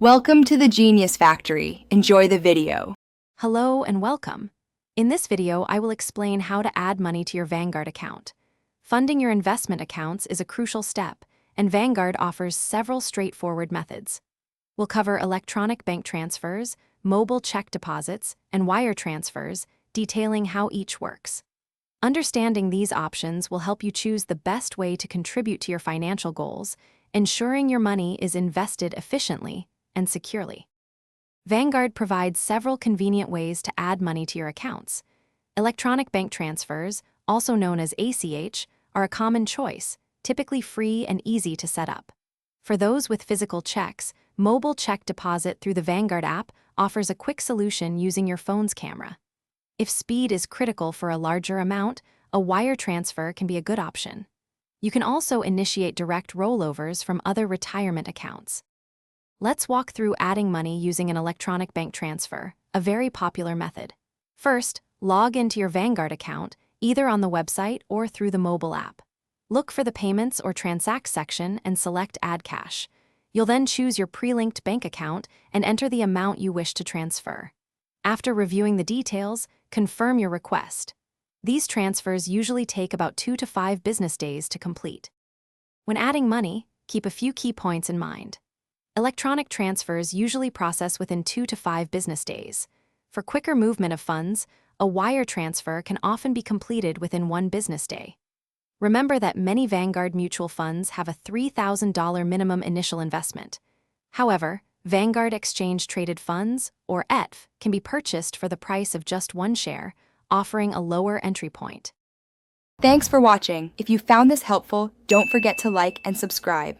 Welcome to the Genius Factory. Enjoy the video. Hello and welcome. In this video, I will explain how to add money to your Vanguard account. Funding your investment accounts is a crucial step, and Vanguard offers several straightforward methods. We'll cover electronic bank transfers, mobile check deposits, and wire transfers, detailing how each works. Understanding these options will help you choose the best way to contribute to your financial goals, ensuring your money is invested efficiently and securely. Vanguard provides several convenient ways to add money to your accounts. Electronic bank transfers, also known as ACH, are a common choice, typically free and easy to set up. For those with physical checks, mobile check deposit through the Vanguard app offers a quick solution using your phone's camera. If speed is critical for a larger amount, a wire transfer can be a good option. You can also initiate direct rollovers from other retirement accounts. Let's walk through adding money using an electronic bank transfer, a very popular method. First, log into your Vanguard account, either on the website or through the mobile app. Look for the Payments or Transact section and select Add Cash. You'll then choose your pre-linked bank account and enter the amount you wish to transfer. After reviewing the details, confirm your request. These transfers usually take about 2 to 5 business days to complete. When adding money, keep a few key points in mind. Electronic transfers usually process within 2 to 5 business days. For quicker movement of funds, a wire transfer can often be completed within 1 business day. Remember that many Vanguard mutual funds have a $3,000 minimum initial investment. However, Vanguard Exchange Traded Funds, or ETF, can be purchased for the price of just 1 share, offering a lower entry point. Thanks for watching. If you found this helpful, don't forget to like and subscribe.